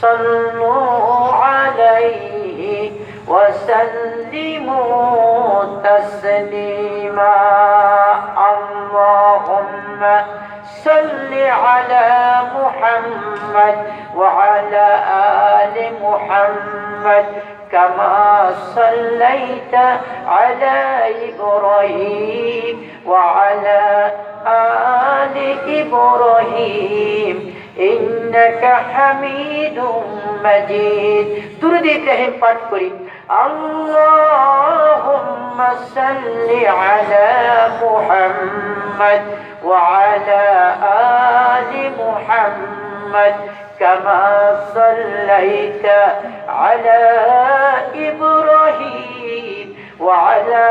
صلوا عليه وسلموا تسليما اللهم صل على محمد وعلى آل محمد كما صليت على إبراهيم وعلى آل إبراهيم إنك حميد مجيد درود إبراهيم পাঠ করি اللهم صل على محمد وعلى آل محمد كما صليت على إبراهيم وعلى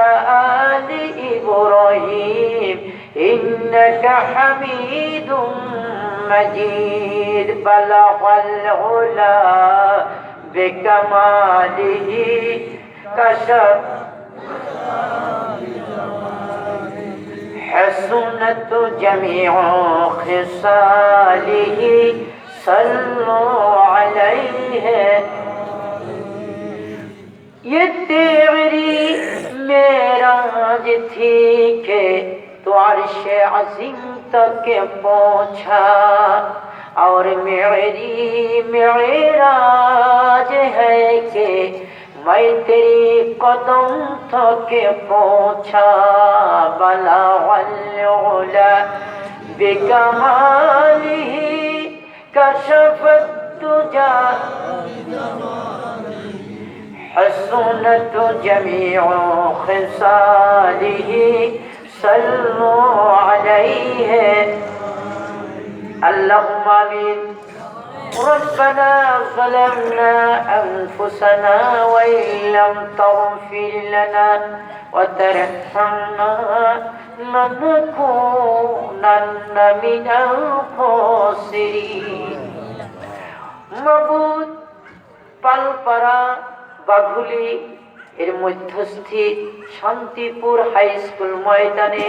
آل إبراهيم إنك حميد مجيد بلغ العلا بكماله كشف حسنت جميع خصاله صلوا عليه ये तेरी मेराज थी के तो अर्श अज़ीम तक पहुँचा और मेरी मेराज है कि मैं तेरी कदम तक पहुँचा बलगल बिकमालिही कशफत तुजा हसनत जमीउ खिसालिही सल्लु अलैहि अल्लाहुम्मा आमीन रब्बना ज़लमना अनफुसना व इल्लम तग़फिर लना व तरहमना लनकुनन्ना मिनल खासिरीन माबूद পালপাড়া বাঘুলি এর মধ্যস্থিত শান্তিপুর হাই স্কুল ময়দানে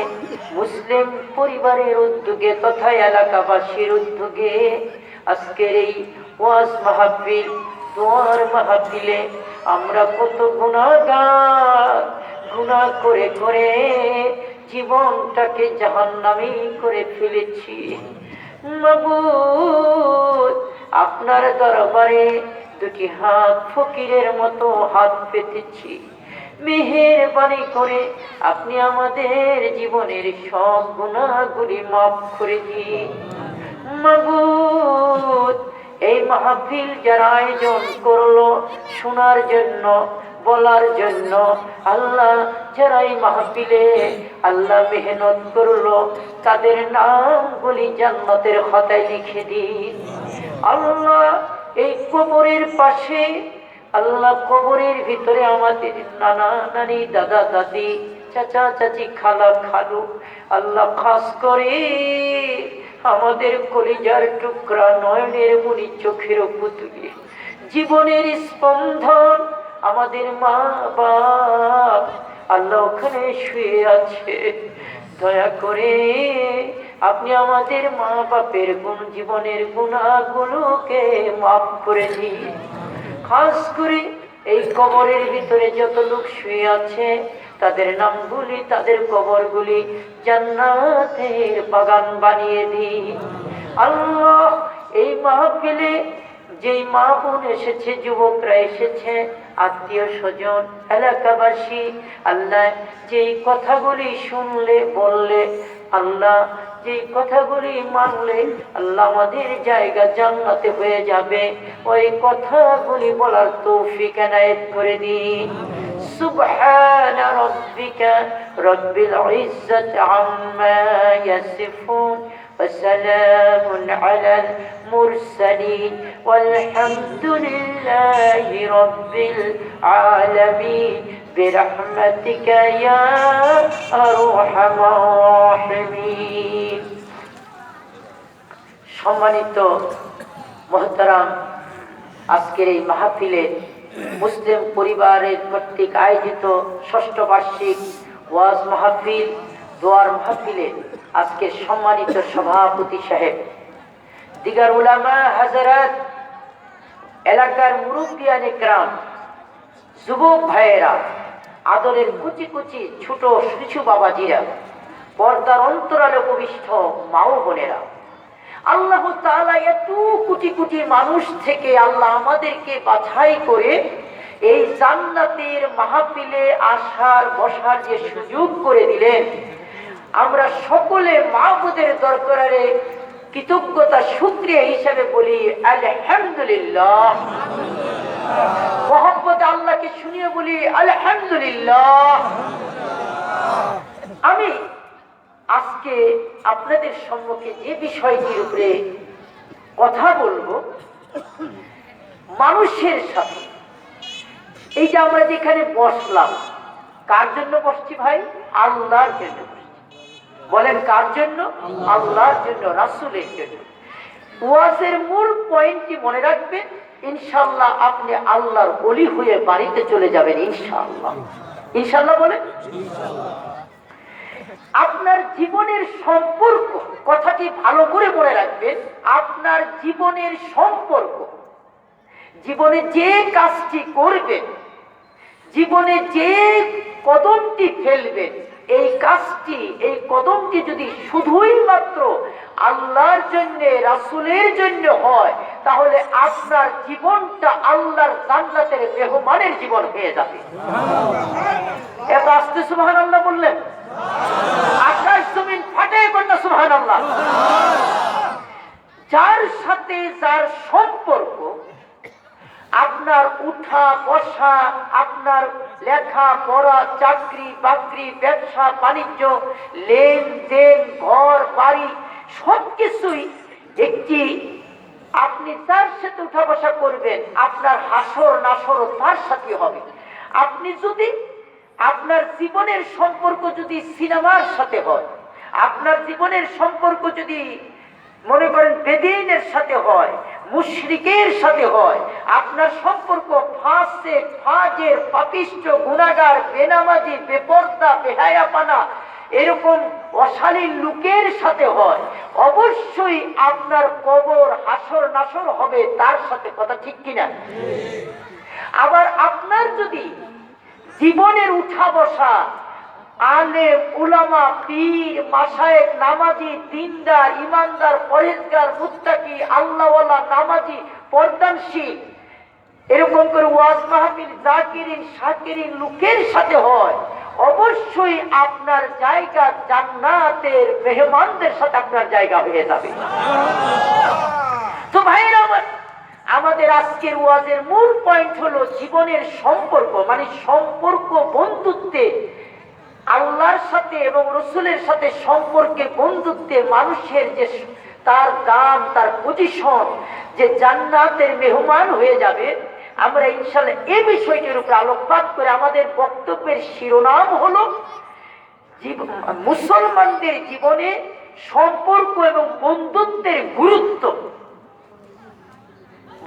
মুসলিম পরিবারের উদ্যোগে তথা এলাকাবাসীর উদ্যোগে আজকের এই ওয়াজ মাহফিল দোয়ার মাহফিলে আমরা কত গুনাহগার গুনাহ করে করে জীবনটাকে জাহান্নামী করে ফেলেছি মাবুদ আপনার দরবারে দুটি হাত ফকিরের মতো হাত পেতেছি মেহেরবানি করে আপনি আমাদের জীবনের সব গুনাহগুলি মাফ করে দিন মাবুদ এই মাহফিল যারা আয়োজন করলো শোনার জন্য বলার জন্য আল্লাহ যারা এই মাহফিলে আল্লাহ মেহনত করলো তাদের নামগুলি জান্নাতের খাতায় লিখে দিন আল্লাহ এই কবরের পাশে আল্লাহ কবরের ভিতরে আমাদের নানা নানি দাদা দাদি চাচা চাচি খালা খালু আল্লাহ খাস করে আমাদের কলিজার টুকরা নয়নের মনি চোখের পুতুলি জীবনের স্পন্দন আমাদের মা বাপ আল্লাহ ওখানে শুয়ে আছে দয়া করে আপনি আমাদের মা বাপের জীবনের গুনাহগুলোকে মাফ করে দিন খাস করে এই কবরের ভিতরে যত লোক শুয়ে আছে তাদের নামগুলি তাদের কবরগুলি জান্নাতের বাগান বানিয়ে দিন আল্লাহ এই মাহফিলে যেই মা বোন এসেছে যুবকরা এসেছে আত্মীয় স্বজন এলাকাবাসী আল্লাহ যেই কথাগুলি শুনলে বললে আল্লাহ যেই কথাগুলি মানলে আল্লাহ আমাদের জায়গা জান্নাতে হয়ে যাবে ওই কথাগুলি বলার তৌফিক এনায়েত করে দিন সুবহানা রাব্বিকা রাব্বিল ইজ্জাতি আম্মা ইয়াসিফুন وسلام على المرسلين والحمد لله رب العالمين برحمتك يا أرحم الراحمين সম্মানিত মোহতারাম আজকের এই মাহফিলে মুসলিম পরিবারের কর্তৃক আয়োজিত ষষ্ঠ বার্ষিক ওয়াজ মাহফিল দোয়ার মাহফিলে আজকে সম্মানিত সভাপতি সাহেব দিগার উলামা হাজারাত, এলাকার মুরব্বিয়ান ইকরাম, যুবক ভাইয়েরা, আদরের কুচি কুচি ছোট শিশু বাবাজিরা, পর্দার অন্তরালে উপবিষ্ট মা ও বোনেরা, আল্লাহ তাআলা এত কোটি কোটি মানুষ থেকে আল্লাহ আমাদেরকে বাছাই করে এই জান্নাতের মাহফিলে আসার বসার যে সুযোগ করে দিলেন, আমরা সকলে মাহবুদের দরবারে কৃতজ্ঞতা শুকরিয়া হিসাবে বলি আলহামদুলিল্লাহ। মোহাম্মদ আল্লাহকে শুনিয়ে বলি আলহামদুলিল্লাহ। আমি আজকে আপনাদের সম্মুখে যে বিষয়টির উপরে কথা বলবো, মানুষের সাথে এই যে আমরা যেখানে বসলাম, কার জন্য বসছি ভাই? আল্লাহর জন্য বসছি। বলেন কার জন্য? আল্লাহর জন্য, রাসূলের জন্য। ওয়াজের মূল পয়েন্টটি মনে রাখবেন, ইনশাআল্লাহ আপনি আল্লাহর ওলি হয়ে বাড়িতে চলে যাবেন ইনশাআল্লাহ। ইনশাআল্লাহ বলেন। আপনার জীবনের সম্পর্ক, কথাটি ভালো করে মনে রাখবেন, আপনার জীবনের সম্পর্ক, জীবনে যে কাজটি করবেন, জীবনে যে কদমটি ফেলবেন, এই কাজটি, এই কদমটি যদি শুধুই মাত্র আল্লাহর জন্য, রাসূলের জন্য হয়, তাহলে আপনার জীবনটা আল্লাহর জান্নাতের মেহমানের জীবন হয়ে যাবে। এত আস্তে সুবহানাল্লাহ বললেন, আকাশ জমিন ফাটে বললেন সুবহানাল্লাহ। যার সাথে যার সম্পর্ক, আপনার উঠা বসা, আপনার লেখা পড়া, চাকরি বাকরি, ব্যবসা বাণিজ্য, লেনদেন, ঘর বাড়ি, সবকিছুই একটি, আপনি তার সাথে উঠা বসা করবেন, আপনার হাসর নাসরও তার সাথে হবে। আপনি যদি, আপনার জীবনের সম্পর্ক যদি সিনেমার সাথে হয়, আপনার জীবনের সম্পর্ক যদি মনে করেন বেদিনের সাথে হয়, মুশরিকের সাথে হয়, আপনার সম্পর্ক ফাসিক, ফাজির, পাপিষ্ঠ, গুনাহগার, বেনামাজি, বেপরদা, বেহায়াপনা, এরকম অশালীন লোকের সাথে হয়, অবশ্যই আপনার কবর, হাসর নাসর হবে তার সাথে। কথা ঠিক কিনা? আবার আপনার যদি জীবনের উঠা বসা আলেম, উলামা, পীর, মাশায়েখ, নামাজি, দিনদার, ইমানদার, পরহেজগার, মুত্তাকি, আল্লাহওয়ালা, নামাজি, পর্দানশীল, এরকম করে ওয়াজ মাহফিল, জাকিরিন, শাকিরিন লোকের সাথে হয়, অবশ্যই আপনার জায়গা জান্নাতের মেহমানদের সাথে আপনার জায়গা হয়ে যাবে। তো ভাইরা আমার, আমাদের আজকের ওয়াজের মূল পয়েন্ট হলো জীবনের সম্পর্ক, মানে সম্পর্ক, বন্ধুত্বে, আল্লাহর সাথে এবং রসুলের সাথে সম্পর্কে, বন্ধুত্বে মানুষের যে তার দাম, তার পজিশন, যে জান্নাতের মেহমান হয়ে যাবে। আমরা ইনশাআল্লাহ এই বিষয়টির উপর আলোকপাত করে আমাদের বক্তব্যের শিরোনাম হলো মুসলমানদের জীবনে সম্পর্ক এবং বন্ধুত্বের গুরুত্ব।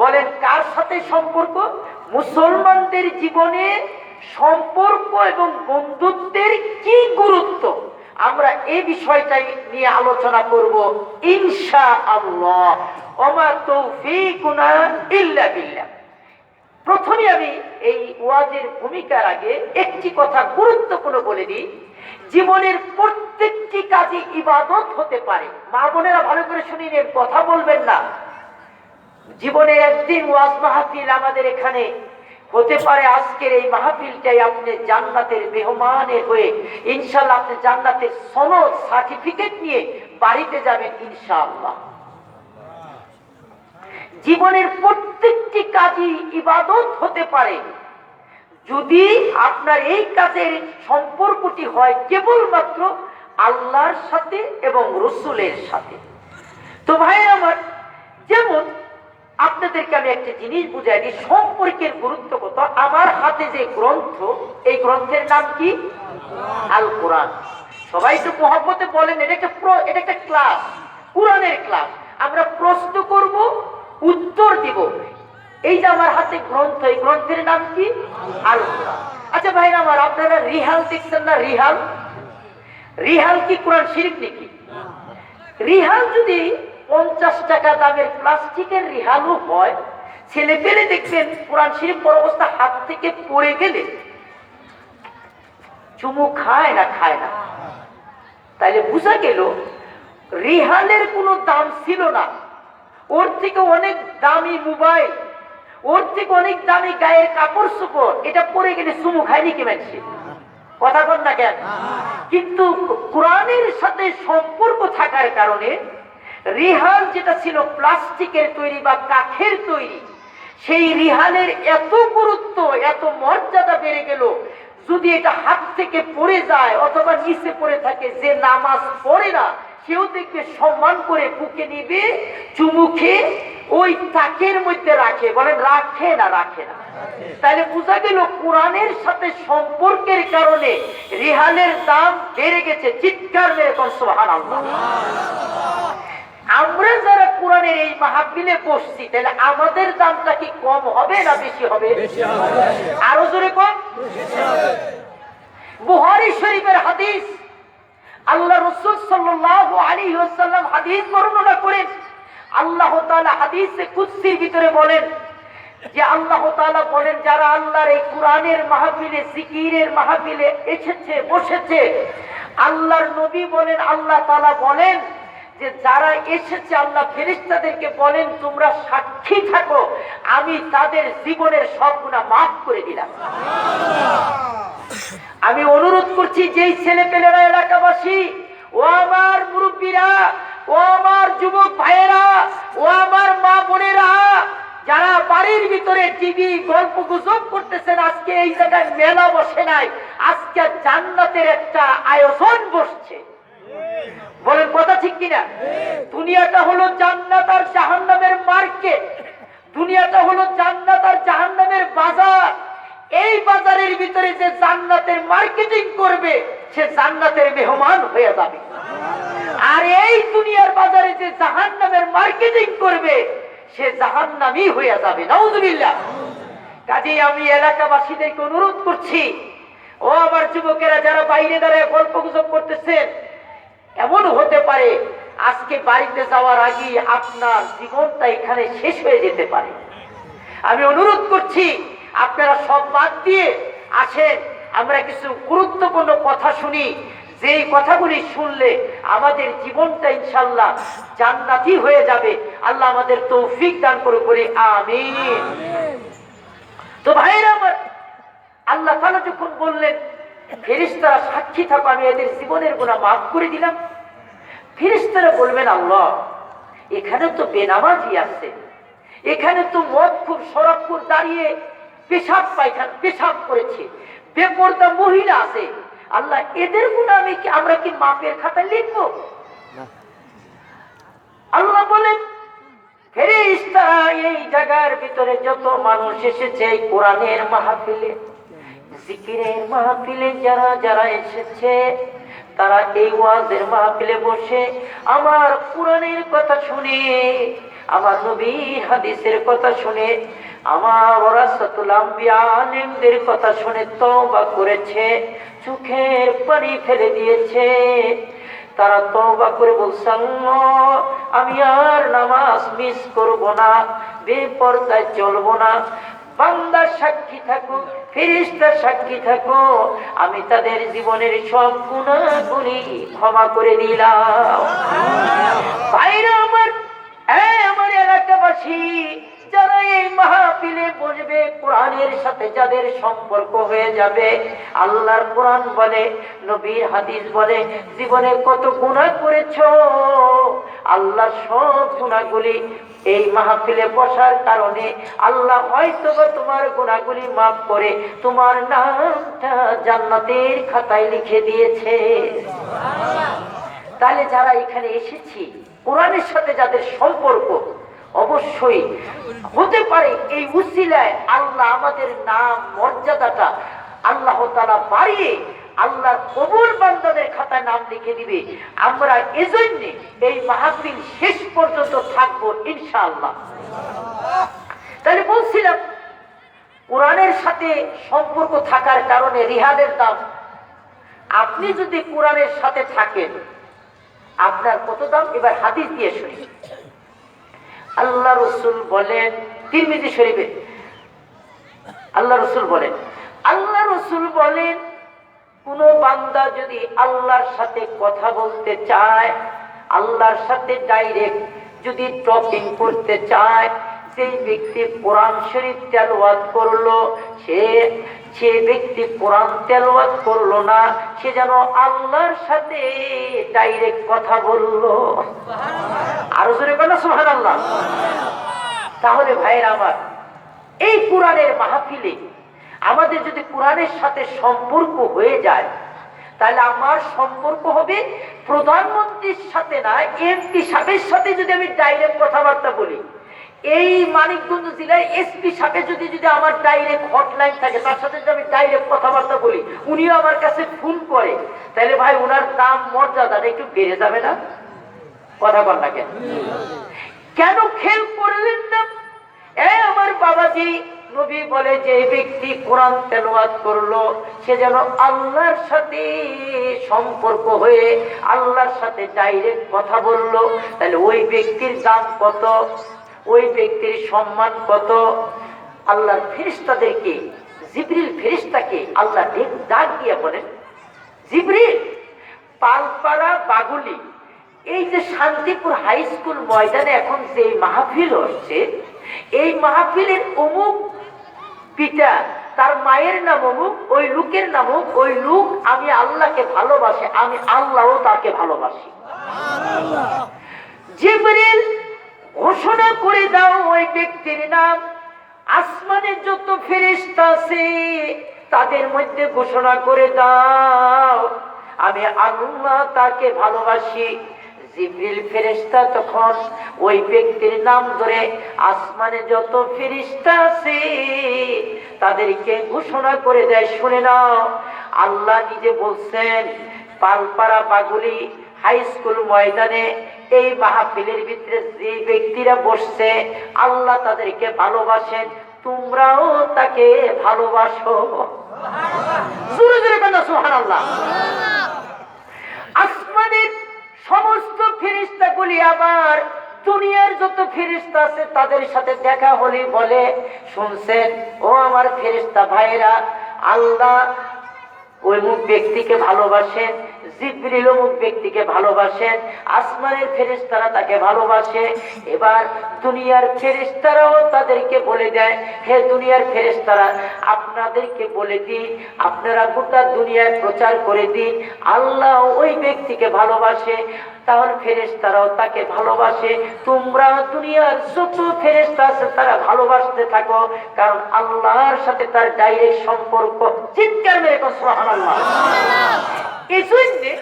বলেন কার সাথে সম্পর্ক? মুসলমানদের জীবনে সম্পর্ক এবং বন্ধুত্বের কি গুরুত্ব, আমরা এই বিষয়টাই নিয়ে আলোচনা করব ইনশাআল্লাহ। ওমা তৌফিকুনা ইল্লা বিল্লাহ। প্রথমে আমি এই ওয়াজের ভূমিকার আগে একটি কথা গুরুত্বপূর্ণ বলে দিই, জীবনের প্রত্যেকটি কাজে ইবাদত হতে পারে। মা বোনেরা ভালো করে শুনে নিন, কথা বলবেন না। জীবনে একদিন ওয়াজ মাহফিল আমাদের এখানে হতে পারে, আজকের এই মাহফিলটাই আপনি জান্নাতের মেহমানের হয়ে ইনশাআল্লাহ আপনি জান্নাতের সনদ, সার্টিফিকেট নিয়ে বাড়িতে যাবেন ইনশাআল্লাহ। জীবনের প্রত্যেকটি কাজই ইবাদত হতে পারে যদি আপনার এই কাজের সম্পর্কটি হয় কেবলমাত্র আল্লাহর সাথে এবং রসুলের সাথে। তো ভাই আমার, যেমন আপনাদেরকে আমি একটা জিনিস বুঝাই দিই, সম্পর্কের গুরুত্ব কত। আমার হাতে যে গ্রন্থ, এই গ্রন্থের নাম কি? আল কোরআন। সবাই তো মহব্বতে বলেন, এটা একটা ক্লাস, কোরআনের ক্লাস। আমরা প্রশ্ন করব, উত্তর দিব। এই যে আমার হাতে গ্রন্থ, এই গ্রন্থের নাম কি? আল কোরআন। আচ্ছা ভাই আমার, আপনারা রিহাল দেখছেন না? রিহাল, রিহাল কি কোরআন শরীফ নাকি? রিহাল যদি 50 টাকা দামের প্লাস্টিকের রিহালও হয়। ছেলে পেলে দেখবেন কোরআন শরীফ পড়া অবস্থা হাত থেকে পড়ে গেলে চুমু খায় না খায় না। তাইলে বোঝা গেল রিহালের কোনো দাম ছিল না। ওর থেকে অনেক দামি মোবাইল, ওর থেকে অনেক দামি গায়ের কাপড় চোপড়, এটা পরে গেলে চুমু খায়নি কি মানুষ? কথা বল না কেন? কিন্তু কোরআনের সাথে সম্পর্ক থাকার কারণে রিহাল যেটা ছিল প্লাস্টিকের তৈরি বা কাঠের তৈরি, সেই রিহালের এত গুরুত্ব, এত মর্যাদা বেড়ে গেল, যদি এটা হাত থেকে পড়ে যায় অথবা নিচে পড়ে থাকে, যে নামাজ পড়ে না সেও দেখবে সম্মান করে বুকে নিবে, চুমু খেয়ে ওই তাকের মধ্যে রাখে। বলেন রাখে না? রাখে না। তাহলে বোঝা গেল কোরআনের সাথে সম্পর্কের কারণে রিহালের দাম বেড়ে গেছে। চিৎকার মেরে কোন সুবহানাল্লাহ। আমরা যারা কোরআনের এই মাহফিলে বসছি, তাহলে আমাদের দামটা কি কম হবে না বেশি হবে? আরো জোরে কম। বুখারী শরীফের হাদিস, আল্লাহ রাসূল সাল্লাল্লাহু আলাইহি ওয়াসাল্লাম হাদিস বর্ণনা করেন। আল্লাহ তাআলা হাদিসে কুদসির ভিতরে বলেন যে আল্লাহ তাআলা বলেন, যারা আল্লাহর এই কোরআনের মাহফিলে, জিকিরের মাহফিলে এসেছে, বসেছে, আল্লাহর নবী বলেন, আল্লাহ তাআলা বলেন যে যারা এসেছে, আল্লাহ ফেরেশতাদেরকে বলেন তোমরা সাক্ষী থাকো, আমি তাদের জীবনের সব গুনাহ মাফ করে দিলাম। আমি অনুরোধ করছি, যেই ছেলে পেলেরা, এলাকাবাসী, ও আমার মুরব্বীরা, ও আমার যুবক ভাইয়েরা, ও আমার মা বোনেরা, যারা বাড়ির ভিতরে টিভি গল্প গুজব করতেছেন, আজকে এই জায়গায় মেলা বসে নাই, আজকে জান্নাতের একটা আয়োজন বসছে। বলেন কথা ঠিক কিনা? দুনিয়াটা হলো জান্নাত আর জাহান্নামের মার্কেট, দুনিয়াটা হলো জান্নাত আর জাহান্নামের বাজার। এই বাজারের ভিতরে যে জান্নাতের মার্কেটিং করবে, সে জান্নাতের মেহমান হয়ে যাবে। আর এই দুনিয়ার বাজারে যে জাহান্নামের মার্কেটিং করবে, সে জাহান্নামী হয়ে যাবে। নাউজুবিল্লাহ। কাজেই আমি এলাকাবাসীদেরকে অনুরোধ করছি, ও আমার যুবকেরা যারা বাইরে দাঁড়িয়ে গল্প গুজব করতেছেন, এমন হতে পারে আজকে বাড়িতে যাওয়ার আগে আপনার জীবনটা এখানে শেষ হয়ে যেতে পারে। আমি অনুরোধ করছি আপনারা সব বাদ দিয়ে আসেন, আমরা কিছু গুরুত্বপূর্ণ কথা শুনি, যেই কথাগুলি শুনলে আমাদের জীবনটা ইনশাআল্লাহ জান্নাতি হয়ে যাবে। আল্লাহ আমাদের তৌফিক দান করুক, আমিন। তো ভাইরা আমার, আল্লাহ তাআলা যখন বললেন ফেরেশতারা সাক্ষী থাকো, আমি এদের জীবনের গুনাহ মাফ করে দিলাম, ফেরেশতারা বলবেন আল্লাহ, এখানে তো বেনামাজি আছে, এখানে তো মদ খুব শরাবখোর দাঁড়িয়ে পেশাব পায়খানা পেশাব করেছে, বেপরদা মহিলা আছে, আল্লাহ এদের গুনাহ আমরা কি মাপের খাতায় লিখবো? আল্লাহ বলেন ফেরেশতারা, এই জায়গার ভিতরে যত মানুষ এসেছে এই কোরআনের মাহফিলে, জিকিরের মাহফিলে যারা যারা এসেছে, তারা এই ওয়াজের মাহফিলে বসে আমার কোরআনের কথা শুনে, আমার নবীর হাদিসের কথা শুনে, আমার ওয়ারাসাতুল আম্বিয়া আলেমদের কথা শুনে তওবা করেছে, চোখের পানি ফেলে দিয়েছে। তারা তওবা করে বলছে, আল্লাহ আমি আর নামাজ মিস করব না, বেপরদায় চলবো না। বান্দা সাক্ষী থাকো, ফেরেশতা সাক্ষী থাকো, আমি তাদের জীবনের সব গুনাহগুলি ক্ষমা করে দিলাম। ভাইরা আমার, আমার এলাকাবাসী, যারা এই মাহফিলে বসবে, কোরআনের সাথে যাদের সম্পর্ক হয়ে যাবে, আল্লাহর কোরআন বলে, নবীর হাদিস বলে, জীবনে কত গুনাহ করেছো, আল্লাহ সব গুনাহগুলি এই মাহফিলে বসার কারণে আল্লাহ হয়তো তোমার গুনাহগুলি মাফ করে তোমার নামটা জান্নাতের খাতায় লিখে দিয়েছে। তাহলে যারা এখানে এসেছি, কোরআনের সাথে যাদের সম্পর্ক, অবশ্যই হতে পারে এই উসিলায় আল্লাহ আমাদের নাম মর্যাদাটা আল্লাহ তাআলা বাড়িয়ে আল্লাহর কবুল বান্দাদের খাতায় নাম লিখে দিবে। আমরা এজন্য এই মাহফিল শেষ পর্যন্ত থাকবো ইনশাআল্লাহ। তাহলে বলছিলাম কোরআনের সাথে সম্পর্ক থাকার কারণে রিহালের দাম। আপনি যদি কোরআনের সাথে থাকেন, আপনার কত দাম? এবার হাদিস দিয়ে শুনি। আল্লাহ রসুল বলেন, তিরমিজি শরীফে আল্লাহ রসুল বলেন কোন বান্দা যদি আল্লাহর সাথে কথা বলতে চায়, আল্লাহর সাথে ডাইরেক্ট যদি টকিং করতে চায়, সেই ব্যক্তি কোরআন শরীফ তেলাওয়াত করলো, সে ব্যক্তি কোরআন তেলাওয়াত করলো না, সে যেন আল্লাহর সাথে ডাইরেক্ট কথা বললো। আরো জোরে বলো সুবহানাল্লাহ। তাহলে ভাইরা আমার, এই কোরআনের মাহফিলে আমাদের যদি কোরআনের সাথে সম্পর্ক হয়ে যায়, তাহলে আমার সম্পর্ক হবে প্রধানমন্ত্রীর সাথে না, এমপি সাহেবের সাথে। যদি আমি ডাইরেক্ট কথাবার্তা বলি, এই মানিকগঞ্জ জেলায় এসপি সাহেব যদি আমার ডাইরেক্ট হটলাইন থাকে, তার সাথে যদি আমি ডাইরেক্ট কথাবার্তা বলি, উনিও আমার কাছে ফোন করে, তাহলে ভাই ওনার দাম মর্যাদাটা একটু বেড়ে যাবে না? কথা বল না কেন? কেন খেল করলেন না? আমার বাবাজি নবী বলে যে এই ব্যক্তি কোরআন তেলাওয়াত করলো, সে যেন আল্লাহর সাথে সম্পর্ক হয়ে আল্লাহর সাথে ডাইরেক্ট কথা বললো। তাহলে ওই ব্যক্তির দাম কত, ওই ব্যক্তির সম্মান কত? আল্লাহর ফেরেশতাদেরকে, জিবরিল ফেরেশতাকে আল্লাহ ডাক দিয়ে বলেন, জিবরিল, পালপাড়া বাগুলি, এই যে শান্তিপুর হাই স্কুল ময়দানে এখন যে মাহফিল হচ্ছে, এই মাহফিলের অমুক পিতা, তার মায়ের নাম অমুক, ওই লোকের নাম অমুক, ওই লোক আমি আল্লাহকে ভালোবাসে, আমি আল্লাহও তাকে ভালোবাসি। জিবরিল ঘোষণা করে দাও ওই ব্যক্তির নাম। আসমানের যত ফেরেশতা আছে তাদের মধ্যে ঘোষণা করে দাও আমি আল্লাহ তাকে ভালোবাসি। জিবরিল ফেরেশতা তখন ওই ব্যক্তির নাম ধরে আসমানে যত ফেরেশতা আছে তাদেরকে ঘোষণা করে দেয়, শুনে নাও, আল্লাহ নিজে বলছেন, পালপাড়া বাগুলি হাই স্কুল ময়দানে এই মাহফিলের ভিতরে যে ব্যক্তিরা বসছে, আল্লাহ তাদেরকে ভালোবাসেন, তোমরাও তাকে ভালোবাসো। জোরে জোরে বলো সুবহানাল্লাহ। আসমানের সমস্ত ফেরেশতাগুলি আবার দুনিয়ার যত ফেরেশতা আছে তাদের সাথে দেখা হলে বলে, শুনছেন ও আমার ফেরেশতা ভাইরা, আল্লাহ ওই মুখ ব্যক্তিকে ভালোবাসেন, জিবরিল মুখ ব্যক্তিকে ভালোবাসেন, আসমানের ফেরেশতারা তাকে ভালোবাসে। এবার দুনিয়ার ফেরেশতারাও তাদেরকে বলে দেয়, হে দুনিয়ার ফেরেশতারা, আপনাদেরকে বলে দিন, আপনারা গোটা দুনিয়ায় প্রচার করে দিন আল্লাহ ওই ব্যক্তিকে ভালোবাসে। তাহলে ফেরেশতারাও তাকে ভালোবাসে, তোমরা দুনিয়ার যত ফেরেশতা আছে তারা ভালোবাসতে থাকো, কারণ আল্লাহর সাথে তার ডাইরেক্ট সম্পর্ক। চিৎকার মেরে সুবহানাল্লাহ। এই জন্যে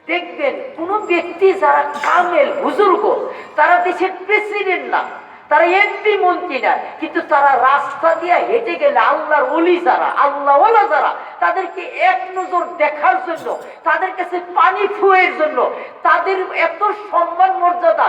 দেখবেন কোন ব্যক্তি যারা কামেল বুজুর্গ, তারা দেশের প্রেসিডেন্ট না, তারা এমপি মন্ত্রী না, কিন্তু তারা রাস্তা দিয়ে হেঁটে গেলে আল্লাহর ওলি যারা, আল্লাহ ওয়ালা যারা, তাদেরকে এক নজর দেখার জন্য, তাদের কাছে পানি ফুয়ের জন্য তাদের এত সম্মান মর্যাদা।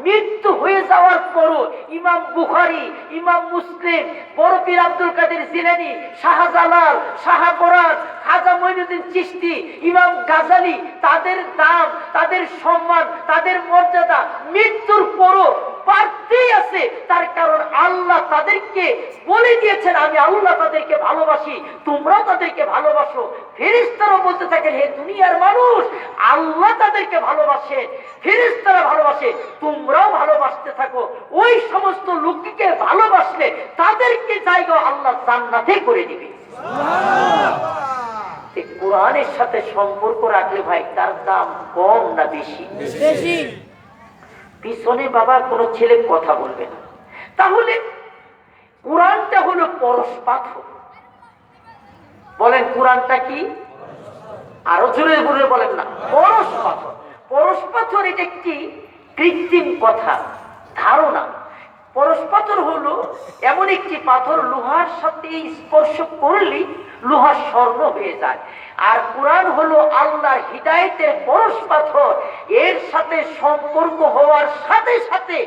মৃত্যু হয়ে যাওয়ার পরও ইমাম বুখারী, ইমাম মুসলিম, বড় পীর আব্দুল কাদের জিলানী, শাহজালাল, শাহপরান, খাজা মঈনুদ্দিন চিশতি, ইমাম গাজালি, তাদের দাম, তাদের সম্মান, তাদের মর্যাদা মৃত্যুর পরও বাড়তেই আছে। তার কারণ আল্লাহ তাদেরকে বলে দিয়েছেন, আমি আল্লাহ তাদেরকে ভালোবাসি, তোমরাও তাদেরকে ভালোবাসো। ফেরেশতারাও বলতে থাকেন, হে দুনিয়ার মানুষ, আল্লাহ তাদেরকে ভালোবাসে, ফেরেশতারা ভালোবাসে, তোমরাও ভালোবাসতে থাকো। ওই সমস্ত লোককে ভালোবাসলে তাদেরকে জায়গা আল্লাহ জান্নাতে করে দিবে। কোরআনের সাথে সম্পর্ক রাখলে ভাই তার দাম কম না বেশি? পিছনে বাবা কোনো ছেলে কথা বলবে না। তাহলে কোরআনটা হলো পরশ পাথর। বলেন কোরআনটা কি? আরো জোরে জোরে বলেন না। পরশ পাথর। পরশ পাথর এটা একটি কৃত্রিম কথা, ধারণা। পরশ পাথর হলো এমন একটি পাথর, লোহার সাথে স্পর্শ করলে লোহা স্বর্ণ হয়ে যায়। আর কোরআন হলো আল্লাহর হিদায়াতের পরশ পাথর। এর সাথে সম্পর্ক হওয়ার সাথে সাথে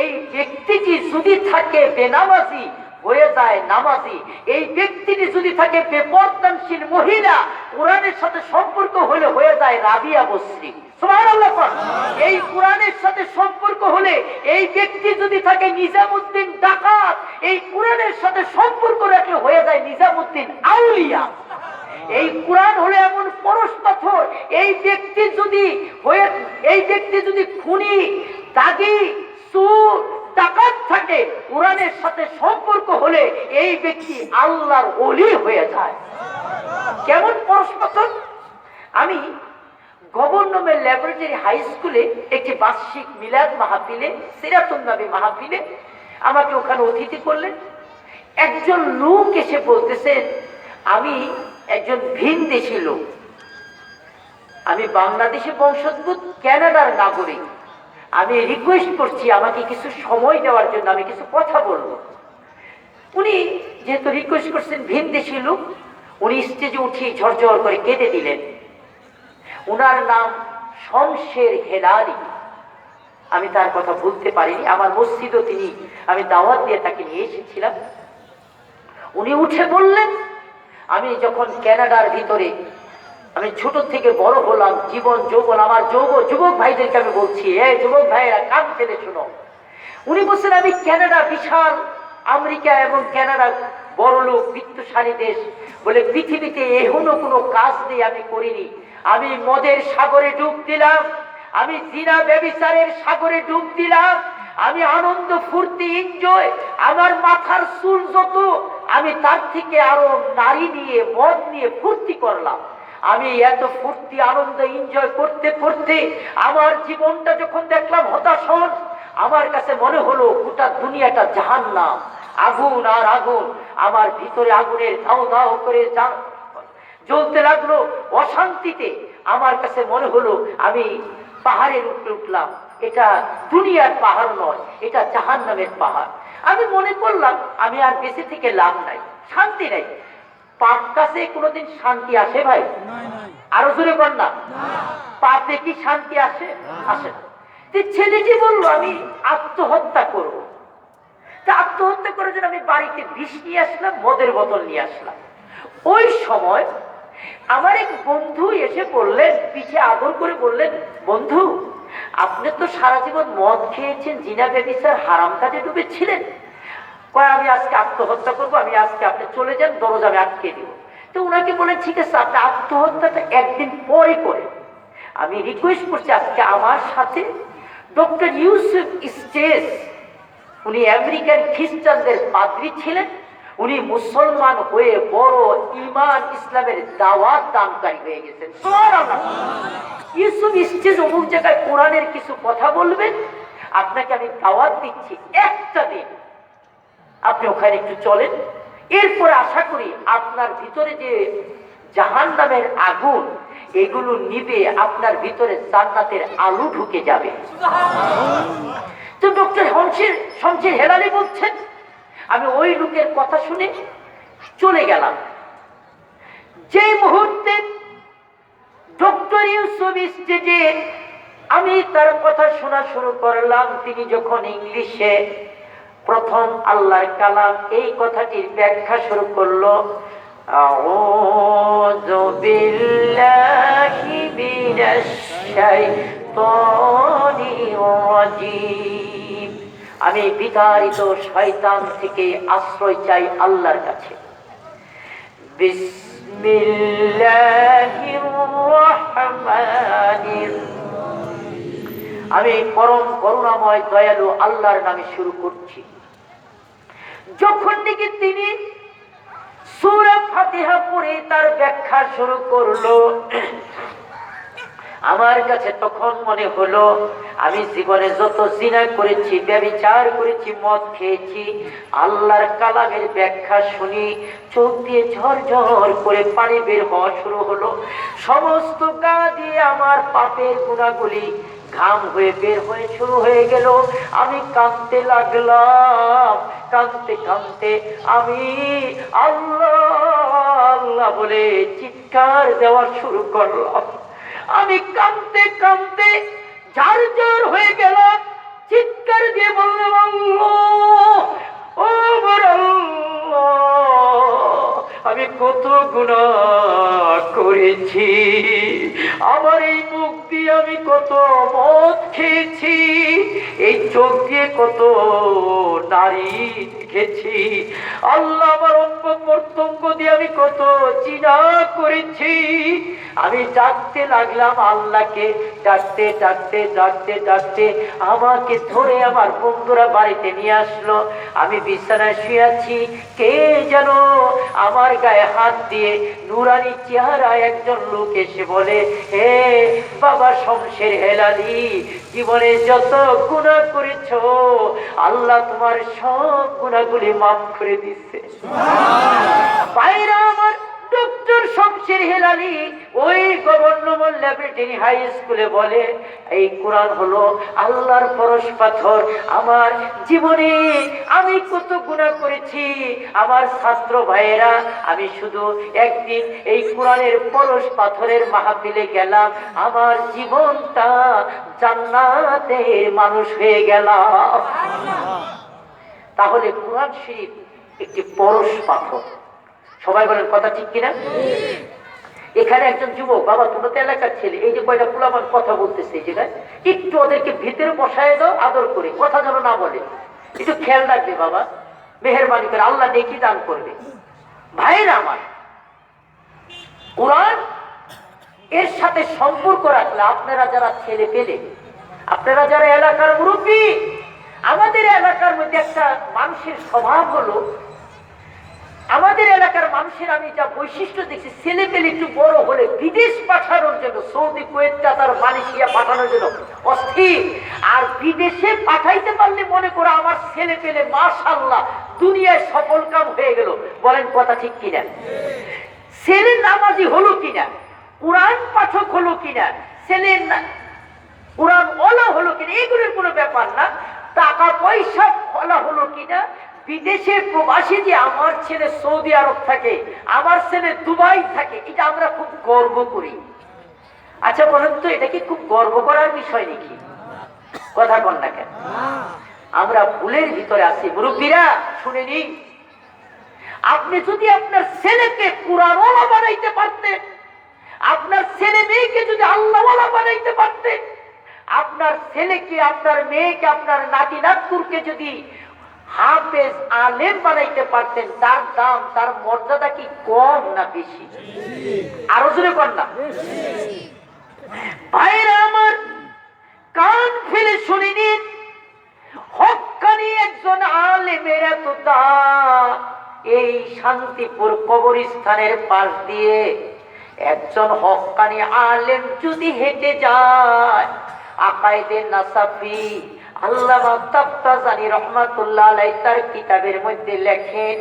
এই ব্যক্তিটি যদি থাকে বেনামাজি হয়ে যায় নামাজি, এই ব্যক্তিটি যদি থাকে বেপরদানশীল মহিলা, কোরআনের সাথে সম্পর্ক হলে হয়ে যায় রাবিয়া বসরি। সুবহানাল্লাহ। এই কোরআনের সাথে সম্পর্ক হলে, এই ব্যক্তি যদি থাকে নিজামুদ্দিন ডাকাত, এই কোরআনের সাথে সম্পর্ক রাখলে হয়ে যায় নিজামুদ্দিন আউলিয়া। এই কোরআন হলো এমন পরশ পাথর, এই ব্যক্তি যদি খুনি, দাগী, চোর, ডাকাত থাকে, কোরআনের সাথে সম্পর্ক হলে এই ব্যক্তি আল্লাহর ওলি হয়ে যায়। কেমন পরশ পাথর? আমি গভর্নমেন্ট ল্যাবরেটরি হাই স্কুলে একটি বার্ষিক মিলাদ মাহফিলে, সিরাতুন নবী মাহফিলে আমাকে ওখানে অতিথি করলেন। একজন লোক এসে বলতেছেন, আমি একজন ভিনদেশী লোক, আমি বাংলাদেশে বংশোদ্ভূত, কানাডার নাগরিক, আমি রিকোয়েস্ট করছি আমাকে কিছু সময় দেওয়ার জন্য, আমি কিছু কথা বলবো। উনি যেহেতু রিকোয়েস্ট করছেন, ভিনদেশী লোক, উনি স্টেজে উঠিয়ে ঝরঝর করে কেঁদে দিলেন। উনার নাম শমশের হেলালি। আমি তার কথা ভুলতে পারিনি, আমার মসজিদও আমি দাওয়াত দিয়ে তাকে নিয়ে এসেছিলাম। উনি উঠে বললেন, আমি যখন কানাডার ভিতরে, আমি ছোট থেকে বড় হলাম, জীবন যৌবন আমার যুবক ভাইদেরকে আমি বলছি, এই যুবক ভাইয়েরা কান ফেলে শুনো। উনি বলছেন, আমি কানাডা, বিশাল আমেরিকা এবং কানাডা বড় লোক, বিত্তশালী দেশ বলে পৃথিবীতে এখনো কোনো কাজ নেই আমি করিনি। আমি মদের সাগরে ডুব দিলাম, আমি জিনা ব্যভিচারের সাগরে ডুব দিলাম, আমি আনন্দ ফুর্তি এনজয়, আমার মাথার চুল যত, আমি তার থেকে আরো নারী নিয়ে, মদ নিয়ে ফুর্তি করলাম। আমি এত ফুর্তি আনন্দ এনজয় করতে করতে আমার জীবনটা যখন দেখলাম হতাশন, আমার কাছে মনে হলো গোটা দুনিয়াটা জাহান্নাম, আগুন আর আগুন, আমার ভিতরে আগুনের ধাও ধাও করে জ্বলতে লাগলো অশান্তিতে। আমার কাছে মনে হলো আমি পাহাড়ের উপরে উঠলাম, এটা দুনিয়ার পাহাড় নয়, এটা জাহান্নামের পাহাড়। আমি মনে করলাম আমি আর বেঁচে থেকে লাভ নাই, শান্তি নাই। পাপ কাছে কোনোদিন শান্তি আসে ভাই? আরো জোরে বল না, পাপে কি শান্তি আসে? আসে না। ছেলেটি বললো আমি আত্মহত্যা করব। তা আত্মহত্যা করার জন্য আমি বাড়িতে বিষ নিয়ে আসলাম, মদের বোতল নিয়ে আসলাম। ওই সময় আমার এক বন্ধু এসে বললেন, পিঠে আদর করে বললেন, বন্ধু আপনি তো সারা জীবন মদ খেয়েছেন, জিনা ব্যভিচার হারাম কাজে ডুবেছিলেন, কয় আমি আজকে আত্মহত্যা করবো, আমি আজকে আপনি চলে যান, দরজা আমি আটকে দিব। তো উনাকে বলেন, ঠিক আছে আপনি আত্মহত্যাটা একদিন পরে করে। আমি রিকোয়েস্ট করছি আজকে আমার সাথে ডক্টর ইউসুফ স্টেজ, উনি আমেরিকান খ্রিস্টানদের পাদ্রী ছিলেন, উনি মুসলমান হয়ে বড় ঈমান ইসলামের দাওয়াত দানকারী হয়ে গেছেন। ইউসুফ স্টেজ অমুক জায়গায় কোরআনের কিছু কথা বলবেন, আপনাকে আমি দাওয়াত দিচ্ছি, একটা দিন আপনি ওখানে একটু চলেন, এরপরে আশা করি আপনার ভিতরে যে জাহান্নামের আগুন এগুলো নিবে, আপনার ভিতরে জান্নাতের আলো ঢুকে যাবে। তো ডক্টর শমশের হেলালি বলছেন, আমি ওই লোকের কথা শুনে চলে গেলাম। যে মুহূর্তে ডক্টর ইউসুফ স্টেজে আমি তার কথা শোনা শুরু করলাম, তিনি যখন ইংলিশে প্রথম আল্লাহর কালাম এই কথাটির ব্যাখ্যা শুরু করলো, আউযু বিল্লাহি মিনাশ শাইতানির রাজীম, আমি বিতাড়িত শয়তান থেকে আশ্রয় চাই আল্লাহর কাছে। বিসমিল্লাহির রহমানির, আমি পরম করুণাময় দয়ালু আল্লাহর নামে শুরু করছি। যখন নাকি তিনি সূরা ফাতিহা পড়ে তার ব্যাখ্যা শুরু করলো, আমার কাছে তখন মনে হলো আমি জীবনে যত জিনা করেছি, ব্যভিচার করেছি, মদ খেয়েছি, আল্লাহর কালামের ব্যাখ্যা শুনি চোখ দিয়ে ঝরঝর করে পানি বের হওয়া শুরু হলো। সমস্ত গা দিয়ে আমার পাপের গুণাগুলি ঘাম হয়ে বের হয়ে শুরু হয়ে গেল। আমি কাঁদতে লাগলাম, কাঁদতে কাঁদতে আমি আল্লাহ আল্লাহ বলে চিৎকার দেওয়া শুরু করলাম। আমি কাঁদতে কাঁদতে ঝরঝর হয়ে গেলাম, চিৎকার দিয়ে বললাম, আল্লাহ ও আমার আল্লাহ, আমি কত গুনাহ করেছি, আমার এই মুখ দিয়ে আমি কত মদ খেয়েছি, এই চোখ দিয়ে কত নারী দেখেছি, আল্লাহ আমার অঙ্গ প্রত্যঙ্গ দিয়ে আমি কত জিনা করেছি। আমি ডাকতে লাগলাম আল্লাহকে, ডাকতে ডাকতে ডাকতে ডাকতে আমাকে ধরে আমার বন্ধুরা বাড়িতে নিয়ে আসলো। আমি বিছানায় শুয়ে আছি, কে যেন আমার গায়ে হাত দিয়ে নুরানি চেহারা একজন লোক এসে বলে, হে বাবা শমশের হেলালি, জীবনে যত গুনাহ করেছো আল্লাহ তোমার সব গুনাহগুলি মাফ করে দিচ্ছে। বাইরে আমার ডক্টর শমশের হেলালি ওই গভর্নমেন্ট ল্যাবরেটরি হাই স্কুলে বলে, এই কোরআন হলো আল্লাহর পরশ পাথর। আমার জীবনে আমি কত গুনাহ করেছি আমার ছাত্র ভাইয়েরা, আমি শুধু একদিন এই কোরআনের পরশ পাথরের মাহফিলে গেলাম, আমার জীবনটা জান্নাতের মানুষ হয়ে গেলাম। তাহলে কোরআন শরীফ একটি পরশ পাথর। সবাই বলেন কথা ঠিক কিনা? এখানে একজন যুবক, বাবা তোমরা তো এলাকার ছেলে, এই যে কয়টা পোলাপান কথা বলতেছে এই জায়গায়, একটু ওদেরকে ভিতরে বসায় দাও, আদর করে, কথা যেন না বলে, একটু খেয়াল রাখবে বাবা, মেহেরবানি করে, আল্লাহ নেকি দান করবে। ভাইরা আমার, কোরআন এর সাথে সম্পর্ক রাখলে আপনারা যারা ছেলে পেলে, আপনারা যারা এলাকার মুরব্বী, আমাদের এলাকার মধ্যে একটা মানুষের স্বভাব হলো, আমাদের এলাকার মানুষের আমি যা বৈশিষ্ট্য দেখছি, ছেলে পেলে একটু বড় হলে বিদেশ পাঠানোর জন্য, সৌদি, কুয়েত, কাতার, মালয়েশিয়া পাঠানোর জন্য অস্থির। আর বিদেশে পাঠাইতে পারলে মনে করো আমার ছেলে পেলে মাশাআল্লাহ দুনিয়ায় সফল কাম হয়ে গেল। বলেন কথা ঠিক কিনা? ছেলে নামাজি হলো কিনা, কোরআন পাঠক হলো কিনা, ছেলে কোরআন ওলা হলো কিনা, এগুলোর কোনো ব্যাপার না। টাকা পয়সা ওলা হলো কিনা, বিদেশে প্রবাসী যে আমার ছেলে সৌদি আরব থাকে, আমার ছেলে দুবাই থাকে, এটা আমরা খুব গর্ব করি। আচ্ছা বলেন তো, এটা কি খুব গর্ব করার বিষয় নাকি? কথা বল না কেন? আমরা ভুলের ভিতরে আছি। মুরব্বীরা শুনে নিন, আপনি যদি আপনার ছেলেকে কোরআনওয়ালা বানাইতে পারতেন, আপনার ছেলে মেয়েকে যদি আল্লাহওয়ালা বানাইতে পারতেন, আপনার ছেলেকে, আপনার মেয়েকে, আপনার নাতি নাতকুরকে যদি হাফেজ আলেম বানাইতে পারতেন, তার দাম, তার মর্যাদা কি কম না বেশি? আরো জোরে কর না। ভাইরা আমার, কান ফেলে শুনে নিন, হক্কানি একজন আলেমের এত দাম। এই শান্তিপুর কবরস্থানের পাশ দিয়ে একজন হক্কানি আলেম যদি হেঁটে যায়, আকায়েদে নাসাফি আল্লামা তাফতাজানি রহমাতুল্লাহ আলাইহি তার কিতাবের মধ্যে লেখেন,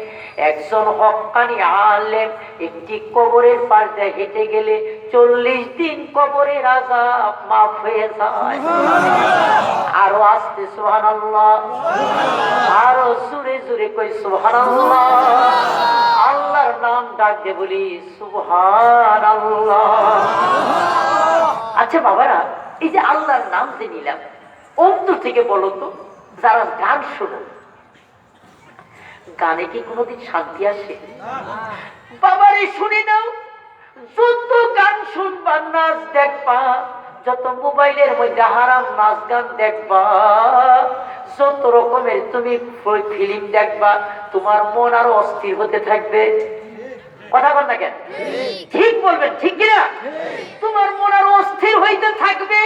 একজন হক্কানি আলেম একটি কবরের পাশ দিয়ে হেঁটে গেলে 40 দিন কবরের আযাব মাফ হয়ে যায়। আরো আস্তে সুবহানাল্লাহ, আরো জোরে জোরে কই সুবহানাল্লাহ। আল্লাহর নাম ডাকতে বলি সুবহানাল্লাহ। আচ্ছা বাবারা, এই যে আল্লাহর নাম যে নিলাম, অন্তর থেকে বলো তো, যারা গান শোনো, গানে কি কোনোদিন শান্তি আসে? বাবারে শুনে নাও, যত গান শুনবা, নাচ দেখবা, যত মোবাইলের মধ্যে হারাম নাচ গান দেখবা, যত রকমের তুমি ফিল্ম দেখবা, তোমার মন আরো অস্থির হতে থাকবে। কথা বল না কেন? ঠিক বলবেন, ঠিক কিনা? তোমার মন আরো অস্থির হইতে থাকবে।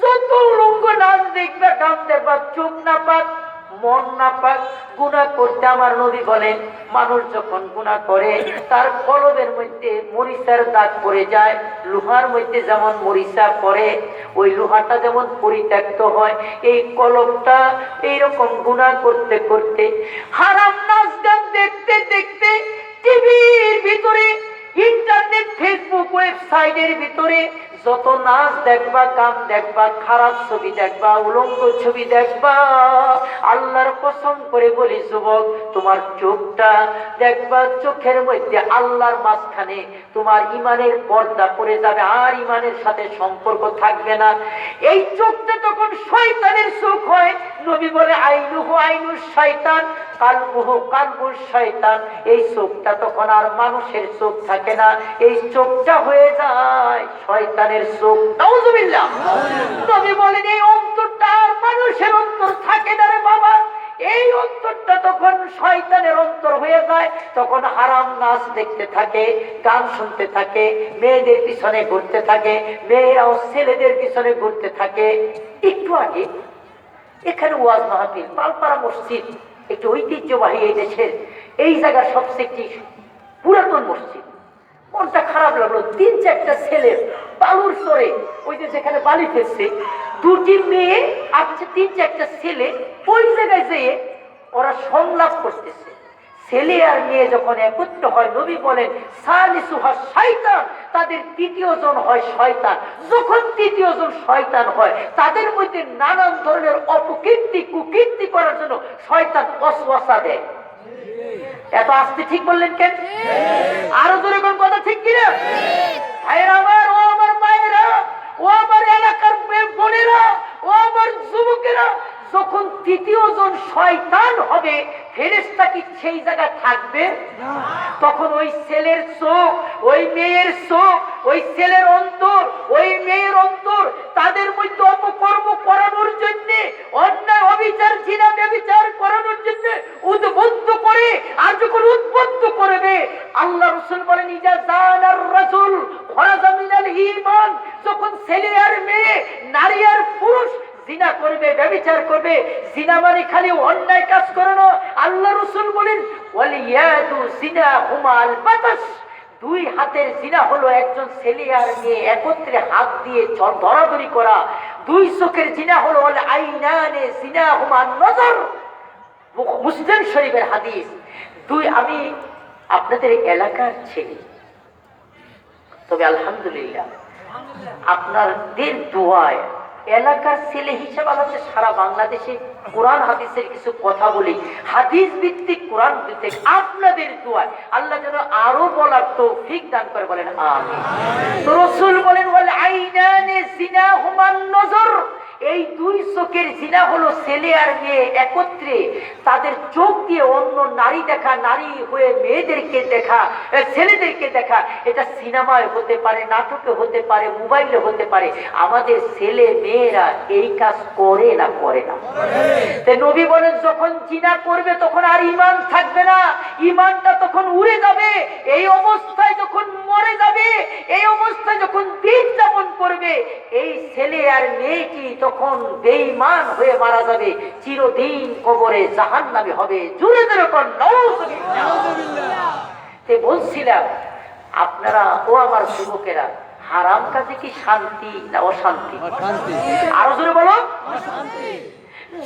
যত উলঙ্গ নাচ দেখবে, গান দেখবা, চোখ না পাক, মন না পাক, গুনাহ করতে আমার নবী বলেন, মানুষ যখন গুনাহ করে তার কলবের মধ্যে মরিচার দাগ পড়ে যায়। লোহার মধ্যে যেমন মরিচা পড়ে, ওই লোহাটা যেমন পরিত্যক্ত হয়, এই কলবটা এইরকম গুনাহ করতে করতে, হারাম নাচ গান দেখতে দেখতে, টিভির ভিতরে, ইন্টারনেট, ফেসবুক, ওয়েবসাইটের ভিতরে যত নাচ দেখবা, গান দেখবা, খারাপ ছবি দেখবা, উলঙ্গ ছবি দেখবা, আল্লাহর কসম করে বলি যুবক, তোমার তোমার চোখটা দেখবা, চোখের মধ্যে আল্লাহর মাঝখানে তোমার ইমানের পর্দা পড়ে যাবে, আর ইমানের সাথে সম্পর্ক থাকবে না। এই চোখটা তখন শয়তানের চোখ হয়। নবী বলে আইনুহু আইনুশ শয়তান, কালবুহু কালবুশ শয়তান। এই চোখটা তখন আর মানুষের চোখ থাকে না, এই চোখটা হয়ে যায় শয়তানের চোখ। নাউজুবিল্লাহ। নবী বলেন এই অন্তরটা আর মানুষের অন্তর থাকে না রে বাবা, এই অন্তরটা তখন শয়তানের অন্তর হয়ে যায়। তখন হারাম নাচ দেখতে থাকে, গান শুনতে থাকে, মেয়েদের পিছনে ঘুরতে থাকে, মেয়েরাও ছেলেদের পিছনে ঘুরতে থাকে। একটু আগে এখানে ওয়াজ মাহফিল, পালপাড়া মসজিদ, একটি ঐতিহ্যবাহী এই দেশের, এই জায়গার সবচেয়ে একটি পুরাতন মসজিদ। মনটা খারাপ লাগলো, 3-4টা ছেলে বালুর চরে, ওই যে যেখানে বালি ফেলছে, দুটি মেয়ে আর 3-4টা ছেলে ওই জায়গায় যেয়ে ওরা সংলাপ করতেছে। ছেলে আর মেয়ে যখন একত্র হয়, নবী বলেন সালিসুহা শয়তান, তাদের তৃতীয় জন হয় শয়তান। যখন তৃতীয় জন শয়তান হয়, তাদের মধ্যে নানান ধরনের অপকীর্তি কুকীর্তি করার জন্য শয়তান ওয়াসওয়াসা দেয়। এত আস্তে ঠিক বললেন কেন? আরো জোরে কোন কথা ঠিক কিনা? ভাইরা আমার, ও আমার মায়েরা, ও আমার এলাকার বোনেরা, ও আমার যুবকেরা, যখন তৃতীয় জন শয়তান হবে, ফেরেশতা কি সেই জায়গায় থাকবে? তখন ওই ছেলের চোখ, ওই মেয়ের চোখ, ওই ছেলের অন্তর, ওই মেয়ের অন্তর, তাদের মধ্যে অপকর্ম করানোর জন্য, অন্যায় অবিচার জিনা ব্যভিচার করানোর জন্য উদ্বুদ্ধ করে। আর যখন উদ্বুদ্ধ করবে, আল্লাহ রাসূল বলেন ইজা জানার রাসূল খরাজা মিনাল ঈমান, যখন ছেলে আর মেয়ে, নারী আর পুরুষ জিনা করবে, ব্যভিচার করবে, জিনা মানে খালি অন্যায় কাজ করে না। আল্লাহ রাসূল বলেন ওয়াল ইয়াদু জিনাহুমাল বাতাস, দুই হাতের জিনা হলো একজন ছেলে আর মেয়ে একত্রে হাত দিয়ে ধরাধরি করা। দুই চোখের জিনা হলো ওয়াল আইনানে জিনাহুমান নজর, মুসলিম শরীফের হাদিস। আমি আপনাদের এলাকার ছেলে, তবে আলহামদুলিল্লাহ আপনাদের দোয়ায় এলাকার ছেলে হিসেবে আলাদা সারা বাংলাদেশে কোরআন হাদিসের কিছু কথা বলি, হাদিস ভিত্তিক কোরআন ভিত্তিক আপনাদের দোয়ায় আল্লাহ যেন আরো বলার তৌফিক দান করে, বলেন আমিন। তো রাসূল বলেন ওয়াল আইনানে জিনাহুমান নজর, এই দুই চোখের জিনা হলো ছেলে আর মেয়ে একত্রে তাদের চোখ দিয়ে অন্য নারী দেখা, নারী হয়ে মেয়েদেরকে দেখা, ছেলেদেরকে দেখা। এটা সিনেমায় হতে পারে, নাটকে হতে পারে, মোবাইলে হতে পারে। আমাদের ছেলে মেয়েরা এই কাজ করে না, করে না। নবী বলেন যখন জিনা করবে তখন আর ঈমান থাকবে না, ঈমানটা তখন উড়ে যাবে। এই অবস্থায় যখন মরে যাবে, এই অবস্থায় যখন দিন যাপন করবে, এই ছেলে আর মেয়েটি তখন বেঈমান হয়ে মারা যাবে, চিরদিন কবরে জাহান্নামী হবে। জোরে জোরে কোন নাউযুবিল্লাহ। তে বলছিলাম আপনারা ও আমার যুবকেরা, হারাম কাজে কি শান্তি না অশান্তি? আরো জোরে বলো।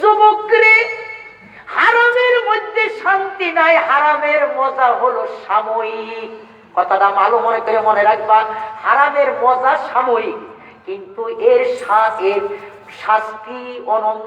যুবকরে, হারামের মধ্যে শান্তি নাই, হারামের মজা হলো সাময়িক। কথাটা ভালো মনে করে মনে রাখবা, হারামের মজা সাময়িক, কিন্তু এর শাস্তি অনন্ত।